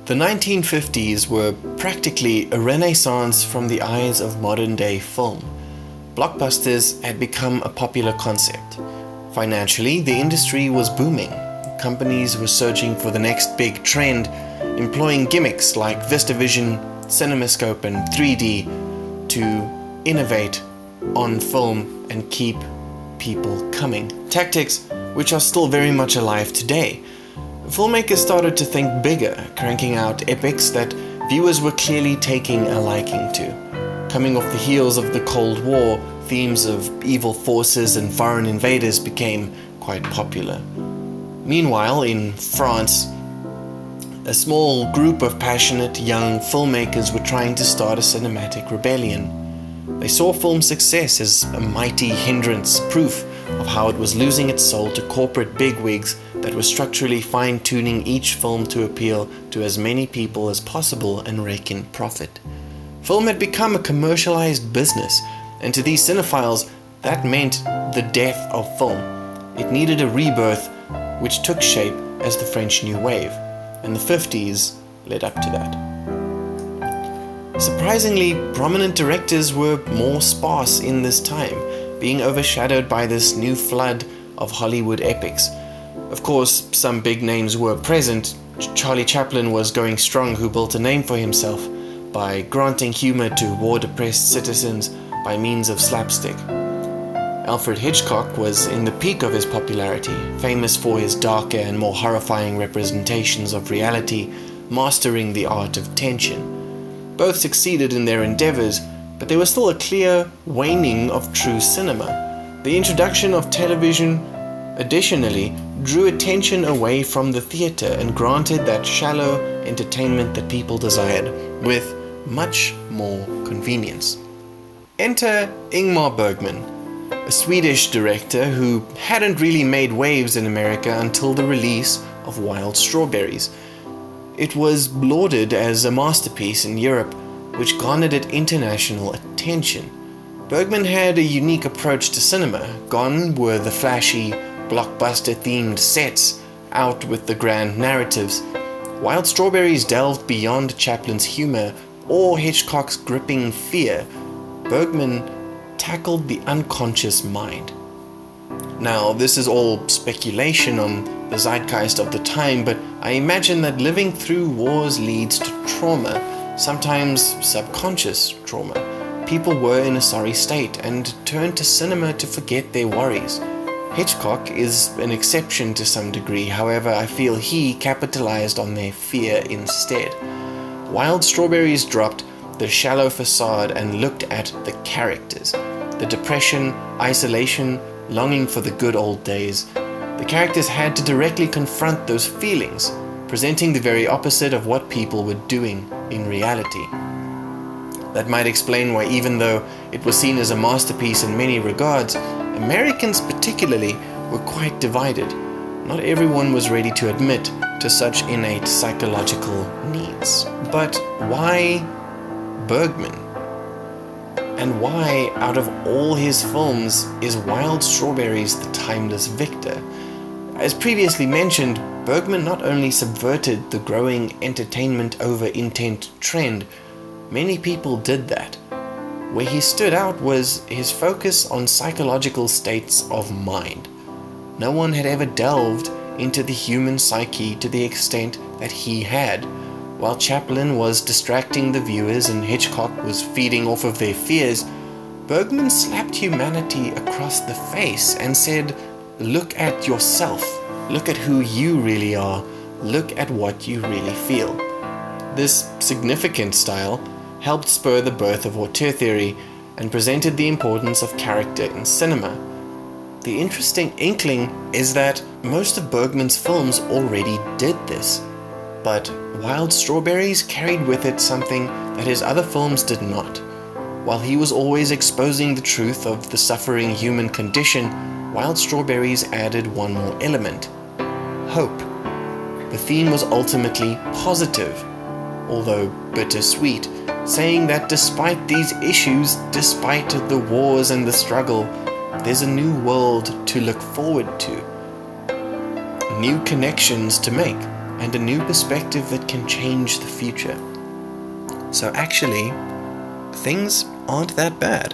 The 1950s were practically a renaissance from the eyes of modern-day film. Blockbusters had become a popular concept. Financially, the industry was booming. Companies were searching for the next big trend, employing gimmicks like VistaVision, CinemaScope, and 3D to innovate on film and keep people coming. Tactics which are still very much alive today. Filmmakers started to think bigger, cranking out epics that viewers were clearly taking a liking to. Coming off the heels of the Cold War, themes of evil forces and foreign invaders became quite popular. Meanwhile, in France, a small group of passionate young filmmakers were trying to start a cinematic rebellion. They saw film success as a mighty hindrance, proof of how it was losing its soul to corporate bigwigs that were structurally fine-tuning each film to appeal to as many people as possible and rake in profit. Film had become a commercialized business, and to these cinephiles, that meant the death of film. It needed a rebirth, which took shape as the French New Wave, and the 50s led up to that. Surprisingly, prominent directors were more sparse in this time, being overshadowed by this new flood of Hollywood epics. Of course, some big names were present. Charlie Chaplin was going strong, who built a name for himself by granting humor to war-depressed citizens by means of slapstick. Alfred Hitchcock was in the peak of his popularity, famous for his darker and more horrifying representations of reality, mastering the art of tension. Both succeeded in their endeavors, but there was still a clear waning of true cinema. The introduction of television, additionally, drew attention away from the theater and granted that shallow entertainment that people desired, with much more convenience. Enter Ingmar Bergman, a Swedish director who hadn't really made waves in America until the release of Wild Strawberries. It was lauded as a masterpiece in Europe, which garnered it international attention. Bergman had a unique approach to cinema. Gone were the flashy, blockbuster-themed sets, out with the grand narratives. Wild Strawberries delved beyond Chaplin's humor or Hitchcock's gripping fear. Bergman tackled the unconscious mind. Now, this is all speculation on the zeitgeist of the time, but I imagine that living through wars leads to trauma, sometimes subconscious trauma. People were in a sorry state and turned to cinema to forget their worries. Hitchcock is an exception to some degree, however, I feel he capitalized on their fear instead. Wild Strawberries dropped the shallow facade and looked at the characters. The depression, isolation, longing for the good old days. The characters had to directly confront those feelings, presenting the very opposite of what people were doing in reality. That might explain why, even though it was seen as a masterpiece in many regards, Americans particularly were quite divided. Not everyone was ready to admit to such innate psychological needs. But why Bergman? And why, out of all his films, is Wild Strawberries the timeless victor? As previously mentioned, Bergman not only subverted the growing entertainment over intent trend, many people did that. Where he stood out was his focus on psychological states of mind. No one had ever delved into the human psyche to the extent that he had. While Chaplin was distracting the viewers and Hitchcock was feeding off of their fears, Bergman slapped humanity across the face and said, "Look at yourself. Look at who you really are. Look at what you really feel." This significant style helped spur the birth of auteur theory and presented the importance of character in cinema. The interesting inkling is that most of Bergman's films already did this, but Wild Strawberries carried with it something that his other films did not. While he was always exposing the truth of the suffering human condition, Wild Strawberries added one more element: hope. The theme was ultimately positive, although bittersweet, saying that despite these issues, despite the wars and the struggle, there's a new world to look forward to, new connections to make, and a new perspective that can change the future. So actually, things aren't that bad.